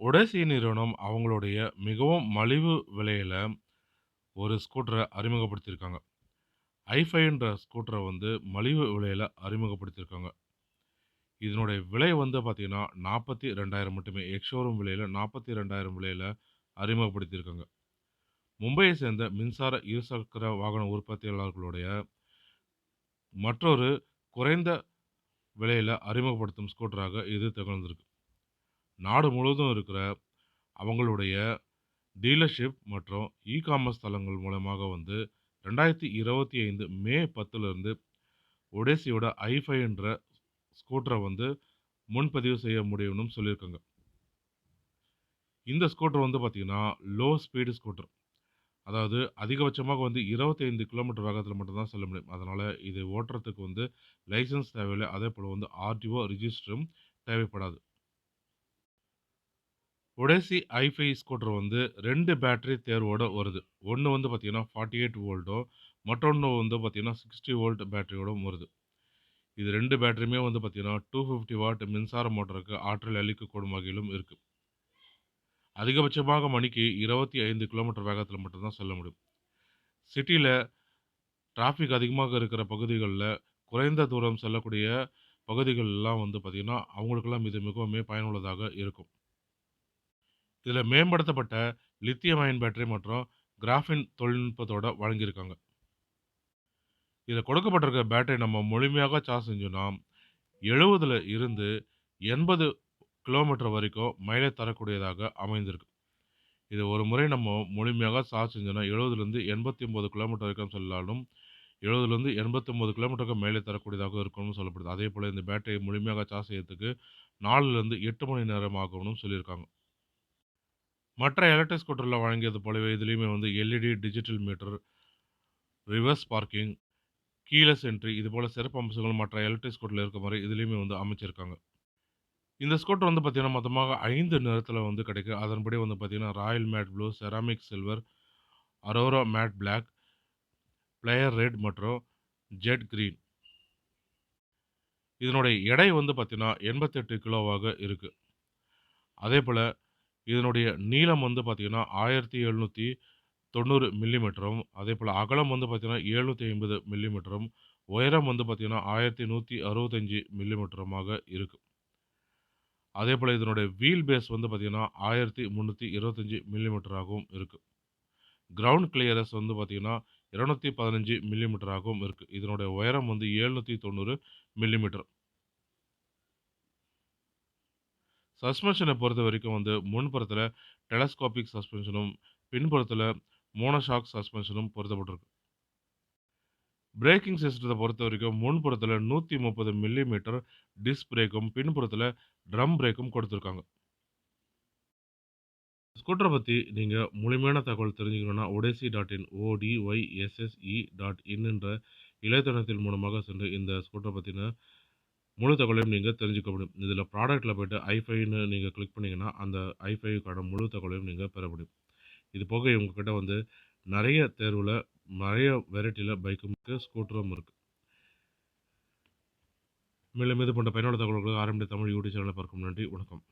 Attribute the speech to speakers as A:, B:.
A: உடசி நிறுவனம் அவங்களுடைய மிகவும் மலிவு விலையில ஒரு ஸ்கூட்டர அறிமுகப்படுத்தியிருக்காங்க. i5ன்ற ஸ்கூட்டர வந்து மலிவு விலையில அறிமுகப்படுத்தியிருக்காங்க. இதனுடைய விலை வந்து பார்த்தீங்கன்னா, 42,000 மட்டுமே. எக்ஸ் ஷோரூம் விலையில 42,000 விலையில அறிமுகப்படுத்தியிருக்காங்க. மும்பையை சேர்ந்த மின்சார இருசக்கர வாகன உற்பத்தியாளர்களுடைய மற்றொரு குறைந்த விலையில அறிமுகப்படுத்தும் ஸ்கூட்டராக இது திகழ்ந்திருக்கு. நாடு முழுவதும் இருக்கிற அவங்களுடைய டீலர்ஷிப் மற்றும் இ-காமர்ஸ் தளங்கள் மூலமாக வந்து 2025 மே 10லிருந்து ஒடேசியோட i5 ஸ்கூட்டர வந்து முன்பதிவு செய்ய முடியும்னு சொல்லியிருக்காங்க. இந்த ஸ்கூட்டர் வந்து பார்த்தீங்கன்னா, லோ ஸ்பீடு ஸ்கூட்டர். அதாவது அதிகபட்சமாக வந்து 25 கிலோமீட்டர் வேகத்தில மட்டும் தான் செல்ல முடியும். அதனால இது ஓட்டுறதுக்கு வந்து லைசென்ஸ் தேவையில்ல. அதேபோல வந்து ஆர்டிஓ ரிஜிஸ்டரும் தேவைப்படாது. ஒடேசி i5 ஸ்கூட்டர் வந்து 2 பேட்டரி தேர்வோட வருது. ஒண்ணு வந்து பார்த்தீங்கன்னா 48 வோல்ட்டும், மற்றொன்னு வந்து பார்த்தீங்கன்னா 60 வோல்ட் பேட்டரியோடும் வருது. இது 2 பேட்டரியுமே வந்து பார்த்தீங்கன்னா 250 வாட் மின்சார மோட்டாருக்கு ஆற்றல் அளிக்கக்கூடும் வகையிலும் இருக்கு. அதிகபட்சமாக மணிக்கு 25 கிலோமீட்டர் வேகத்தில மட்டும் தான் செல்ல முடியும். சிட்டில டிராஃபிக் அதிகமாக இருக்கிற பகுதிகள்ல, குறைந்த தூரம் செல்லக்கூடிய பகுதிகள்லாம் வந்து பார்த்தீங்கன்னா, அவங்களுக்கெல்லாம் இது மிகவுமே பயனுள்ளதாக இருக்கும். இதில மேம்படுத்தப்பட்ட லித்தியம் அயன் பேட்டரி மற்றும் கிராஃபீன் தொழில்நுட்பத்தோட வழங்கியிருக்காங்க. இதில கொடுக்கப்பட்டிருக்க பேட்டரி நம்ம முழுமையாக சார்ஜ் செஞ்சோம்னா, 70ல இருந்து 80 கிலோமீட்டர் வரைக்கும் மைலேஜ் தரக்கூடியதாக அமைந்திருக்கு. இது ஒரு முறை நம்ம முழுமையாக சார்ஜ் செஞ்சோம்னா, 70லிருந்து 89 கிலோமீட்டர் வரைக்கும் செல்லாலும், 70லிருந்து 89 கிலோமீட்டருக்கு மேலே தரக்கூடியதாக இருக்கும்னு சொல்லப்படுது. அதேபோல இந்த பேட்டரியை முழுமையாக சார்ஜ் செய்யறதுக்கு 4லிருந்து 8 மணி நேரம் ஆகும்னு சொல்லியிருக்காங்க. மற்ற எலக்ட்ரிக் ஸ்கூட்டர்ல வழங்கியது போலவே இதிலயுமே வந்து LED digital meter, reverse parking, keyless entry இதுபோல சிறப்பு அம்சங்கள் மற்ற எலக்ட்ரிக் ஸ்கூட்டர்ல இருக்க மாரி இதிலயுமே வந்து அமைச்சிருக்காங்க. இந்த ஸ்கூட்டர் வந்து பார்த்தீங்கன்னா, மொத்தமாக 5 நிறத்தில வந்து கிடைக்கும். அதன்படி வந்து பார்த்தீங்கன்னா, royal matte blue, ceramic silver, aurora matte black, player red மற்றும் ஜெட் கிரீன். இதனுடைய எடை வந்து பார்த்தீங்கன்னா, 88 கிலோவாக இருக்கு. அதேபோல இதனுடைய நீளம் வந்து பார்த்தீங்கன்னா, 1790 மில்லிமீட்டரும், அதேபோல அகலம் வந்து பார்த்தீங்கன்னா, 750 மில்லிமீட்டரும், உயரம் வந்து பார்த்தீங்கன்னா, 1165 மில்லிமீட்டருமாக இருக்கு. அதேபோல இதனுடைய வீல் பேஸ் வந்து பார்த்தீங்கன்னா, 1325 மில்லிமீட்டராகவும் இருக்கு. கிரவுண்ட் கிளியரன்ஸ் வந்து பார்த்தீங்கன்னா, 215 மில்லிமீட்டராகவும் இருக்கு. இதனுடைய உயரம் வந்து 790 மில்லிமீட்டர். சஸ்பென்ஷன பொறுத்தவரைக்கும் வந்து முன்புறத்தில டெலஸ்கோபிக் சஸ்பென்ஷனும், பின்புறத்தில மோனோஷாக் சஸ்பென்ஷனும் பொருத்தப்பட்டிருக்கு. பிரேக்கிங் சிஸ்டத்த பொறுத்தவரைக்கும் முன்புறத்தில 130 மில்லிமீட்டர் டிஸ்க் பிரேக்கும், பின்புறத்தில ட்ரம் பிரேக்கும் கொடுத்திருக்காங்க. ஸ்கூட்டர பத்தி நீங்க முழுமையான தகவல் தெரிஞ்சுக்கணும்னா, odesi.in என்ற இணையதளத்தின் மூலமாக சென்று இந்த ஸ்கூட்டர பத்தின முழு தகவலையும் நீங்க தெரிஞ்சுக்க முடியும். இதில ப்ராடக்ட்ல போயிட்டு i5ன்னு நீங்க கிளிக் பண்ணீங்கன்னா, அந்த i5க்கான முழு தகவலையும் நீங்க பெற முடியும். இது போக இவங்ககிட்ட வந்து நெறைய தேர்வுல, நெறைய வெரைட்டில பைக்கும் இருக்கு, ஸ்கூட்டரும் இருக்கு. மேலும் இது போன்ற பயனுள்ள தகவல்களுக்கு ஆரம்பி தமிழ் யூடியூப் சேனலை பார்க்கும் நன்றி. வணக்கம்.